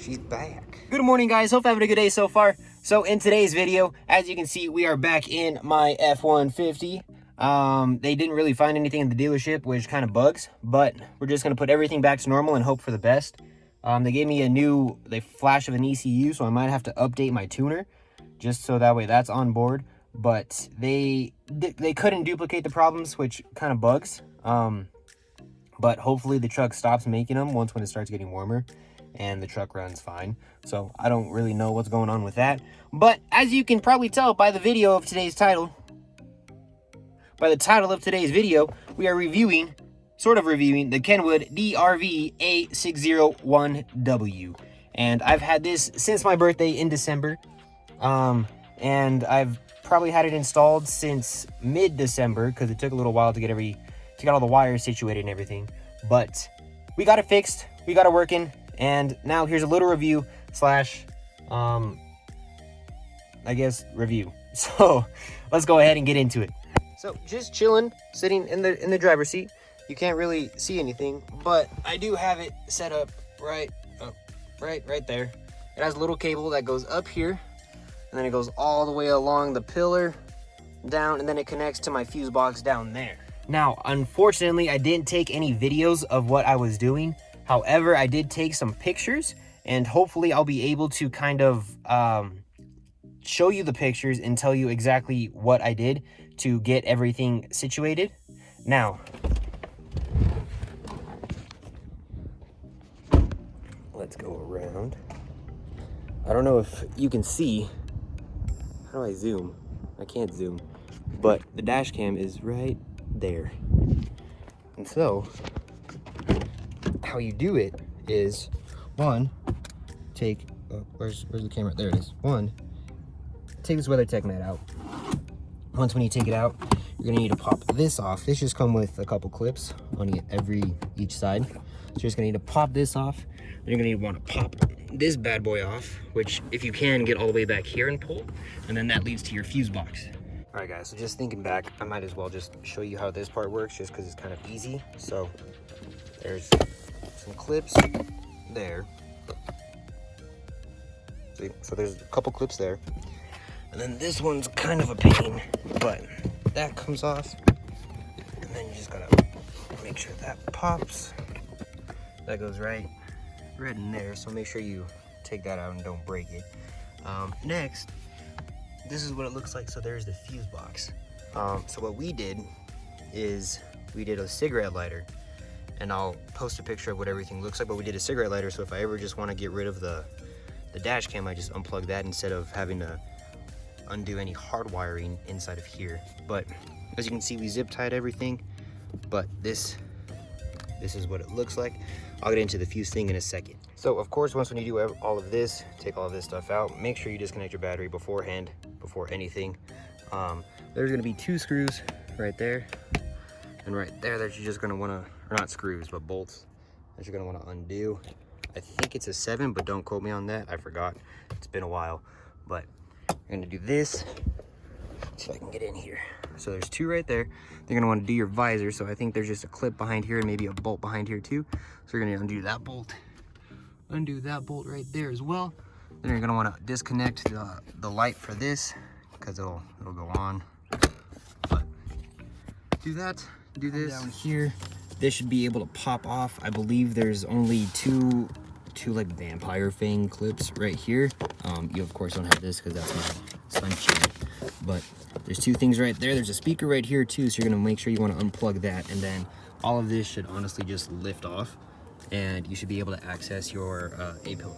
She's back. Good morning, guys. Hope you're having a good day so far. So in today's video, as you can see, we are back in my F150. They didn't really find anything in the dealership, which kind of bugs, but we're just going to put everything back to normal and hope for the best. They gave me a flash of an ECU, so I might have to update my tuner just so that way that's on board. But they couldn't duplicate the problems, which kind of bugs. But hopefully the truck stops making them when it starts getting warmer and the truck runs fine. So I don't really know what's going on with that. But as you can probably tell by the video of today's title, we are sort of reviewing the KENWOOD DRV-A601W. And I've had this since my birthday in December. And I've probably had it installed since mid-December because it took a little while to get all the wires situated and everything. But we got it fixed, we got it working, and now here's a little review slash I guess review. So let's go ahead and get into it. So just chilling, sitting in the driver's seat. You can't really see anything, but I do have it set up right there. It has a little cable that goes up here, and then it goes all the way along the pillar down, and then it connects to my fuse box down there. Now, unfortunately, I didn't take any videos of what I was doing. However, I did take some pictures, and hopefully I'll be able to kind of show you the pictures and tell you exactly what I did to get everything situated. Now, let's go around. I don't know if you can see. How do I zoom? I can't zoom, but the dash cam is right there. And so how you do it is, one, take where's the camera? There it is. One, take this WeatherTech mat out. When you take it out, you're gonna need to pop this off. This just come with a couple clips on each side. So you're just gonna need to pop this off. Then you're gonna want to pop this bad boy off, which if you can get all the way back here and pull, and then that leads to your fuse box. All right, guys, so just thinking back, I might as well just show you how this part works just because it's kind of easy. So there's some clips there. See? So there's a couple clips there. And then this one's kind of a pain, but that comes off. And then you just gotta make sure that pops. That goes right in there, so make sure you take that out and don't break it. Next, this is what it looks like. So there's the fuse box. So what we did is we did a cigarette lighter, and I'll post a picture of what everything looks like, but we did a cigarette lighter, so if I ever just want to get rid of the dash cam, I just unplug that instead of having to undo any hard wiring inside of here. But as you can see, we zip tied everything, but this is what it looks like. I'll get into the fuse thing in a second. So of course, when you do all of this, take all of this stuff out, make sure you disconnect your battery beforehand, before anything. There's gonna be 2 screws right there, and right there that you're just gonna wanna, or not screws, but bolts that you're gonna wanna undo. I think it's a 7, but don't quote me on that. I forgot, it's been a while. But I'm gonna do this so I can get in here. So there's 2 right there. They're gonna want to do your visor, so I think there's just a clip behind here and maybe a bolt behind here too. So you're gonna undo that bolt right there as well. Then you're gonna want to disconnect the light for this because it'll go on. But do that, do this down here. This should be able to pop off. I believe there's only two like vampire fang clips right here. You of course don't have this because that's my sunshine, but there's 2 things right there. There's a speaker right here too, so you're gonna make sure you want to unplug that, and then all of this should honestly just lift off, and you should be able to access your A pillar.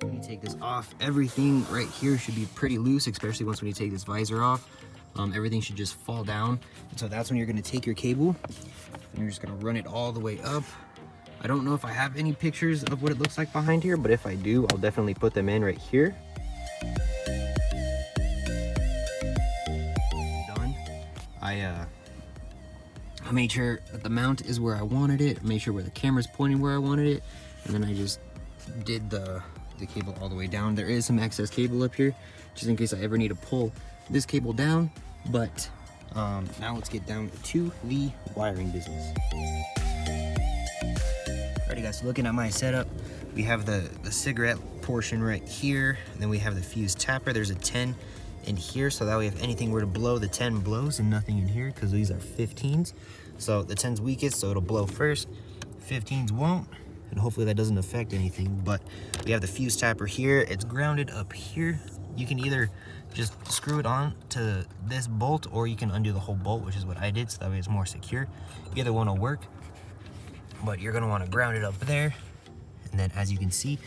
When you take this off, everything right here should be pretty loose, especially when you take this visor off. Everything should just fall down, and so that's when you're gonna take your cable and you're just gonna run it all the way up. I don't know if I have any pictures of what it looks like behind here, but if I do, I'll definitely put them in right here. Done. I made sure that the mount is where I wanted it. I made sure where the camera's pointing where I wanted it, and then I just did the cable all the way down. There is some excess cable up here, just in case I ever need to pull this cable down. But now let's get down to the wiring business. guys, so looking at my setup, we have the cigarette portion right here, and then we have the fuse tapper. There's a 10 in here, so that way if anything were to blow, the 10 blows and nothing in here, because these are 15s. So the 10's weakest, so it'll blow first. 15s won't, and hopefully that doesn't affect anything. But we have the fuse tapper here. It's grounded up here. You can either just screw it on to this bolt, or you can undo the whole bolt, which is what I did, so that way it's more secure. Either one will work, but you're gonna want to ground it up there. And then as you can see,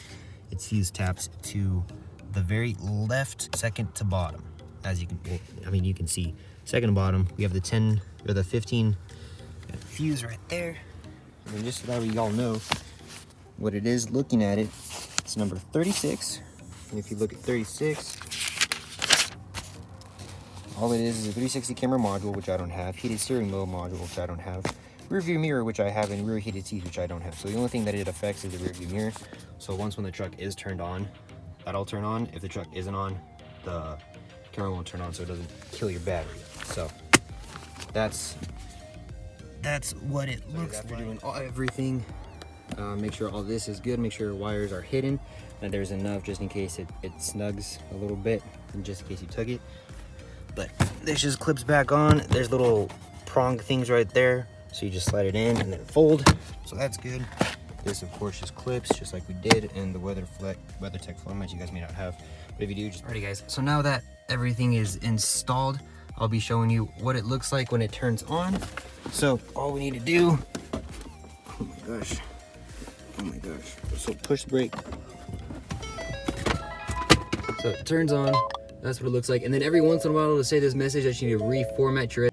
it's fuse taps to the very left, second to bottom. As you can, well, I mean, you can see second to bottom. We have the 10 or the 15 fuse right there. And then just so that way y'all know what it is, looking at it, it's number 36. And if you look at 36, all it is a 360 camera module, which I don't have, heated steering wheel module, which I don't have, rear view mirror, which I have, and rear heated seats, which I don't have. So the only thing that it affects is the rear view mirror. So once when the truck is turned on, that'll turn on. If the truck isn't on, the camera won't turn on, so it doesn't kill your battery. So that's what it looks like. After doing everything, make sure all this is good, make sure wires are hidden, that there's enough just in case it snugs a little bit, and just in case you tug it. But this just clips back on. There's little prong things right there, so you just slide it in and then fold, so that's good. This of course just clips just like we did in the WeatherTech format you guys may not have, but if you do, just alrighty guys, so now that everything is installed, I'll be showing you what it looks like when it turns on. So all we need to do, oh my gosh, so push the brake, so it turns on. That's what it looks like. And then every once in a while it'll say this message that you need to reformat your.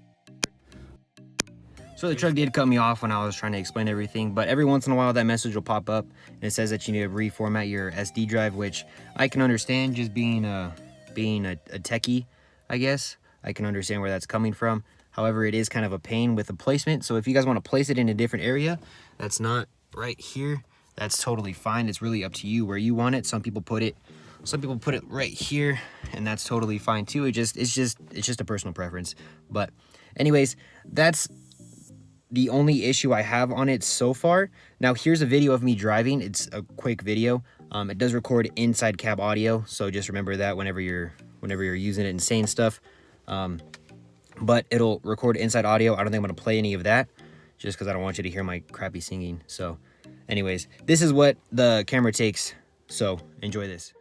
So the truck did cut me off when I was trying to explain everything, but every once in a while that message will pop up and it says that you need to reformat your SD drive, which I can understand, just being a techie, I guess. I can understand where that's coming from. However, it is kind of a pain with the placement. So if you guys want to place it in a different area that's not right here, that's totally fine. It's really up to you where you want it. Some people put it right here, and that's totally fine too. It's just a personal preference. But anyways, that's the only issue I have on it so far. Now here's a video of me driving. It's a quick video. It does record inside cab audio, so just remember that whenever you're using it and saying stuff. But it'll record inside audio. I don't think I'm gonna play any of that, just because I don't want you to hear my crappy singing. So anyways, this is what the camera takes, so enjoy this.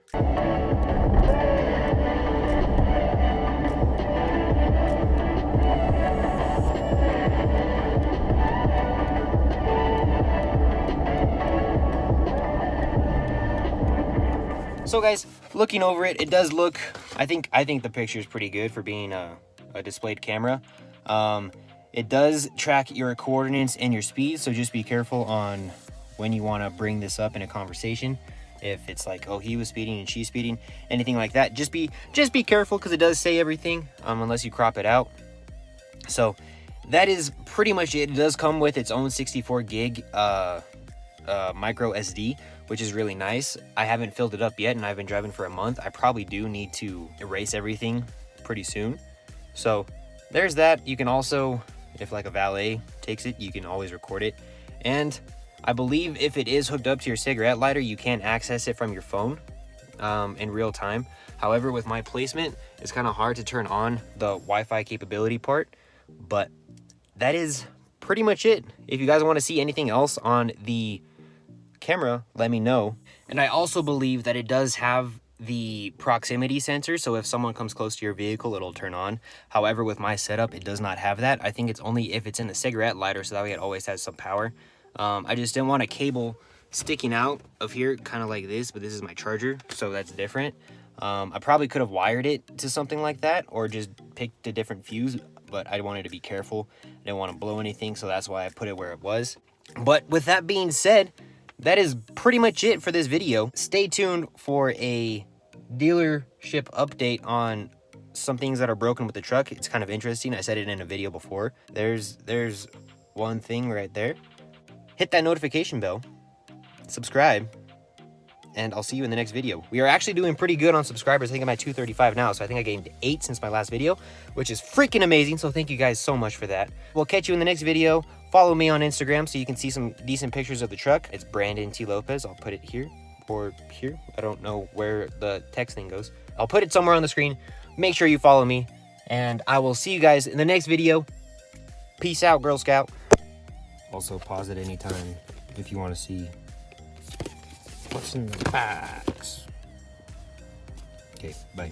So guys, looking over it, it does look, I think the picture is pretty good for being a displayed camera. It does track your coordinates and your speed, so just be careful on when you want to bring this up in a conversation. If it's like, oh, he was speeding and she's speeding, anything like that, just be careful, because it does say everything, unless you crop it out. So that is pretty much it. It does come with its own 64 gig micro SD, which is really nice. I haven't filled it up yet, and I've been driving for a month. I probably do need to erase everything pretty soon. So there's that. You can also, if like a valet takes it, you can always record it. And I believe if it is hooked up to your cigarette lighter, you can access it from your phone in real time. However, with my placement, it's kind of hard to turn on the Wi-Fi capability part, but that is pretty much it. If you guys want to see anything else on the camera, let me know. And I also believe that it does have the proximity sensor, so if someone comes close to your vehicle, it'll turn on. However, with my setup, it does not have that. I think it's only if it's in the cigarette lighter, so that way it always has some power. I just didn't want a cable sticking out of here, kind of like this, but this is my charger, so that's different. I probably could have wired it to something like that, or just picked a different fuse, but I wanted to be careful. I didn't want to blow anything, so that's why I put it where it was. But with that being said, that is pretty much it for this video. Stay tuned for a dealership update on some things that are broken with the truck. It's kind of interesting. I said it in a video before. There's one thing right there. Hit that notification bell, subscribe, and I'll see you in the next video. We are actually doing pretty good on subscribers. I think I'm at 235 now, so I think I gained 8 since my last video, which is freaking amazing, so thank you guys so much for that. We'll catch you in the next video. Follow me on Instagram so you can see some decent pictures of the truck. It's Brandon T. Lopez. I'll put it here or here. I don't know where the text thing goes. I'll put it somewhere on the screen. Make sure you follow me, and I will see you guys in the next video. Peace out, Girl Scout. Also, pause at any time if you want to see what's in the box. Okay, bye.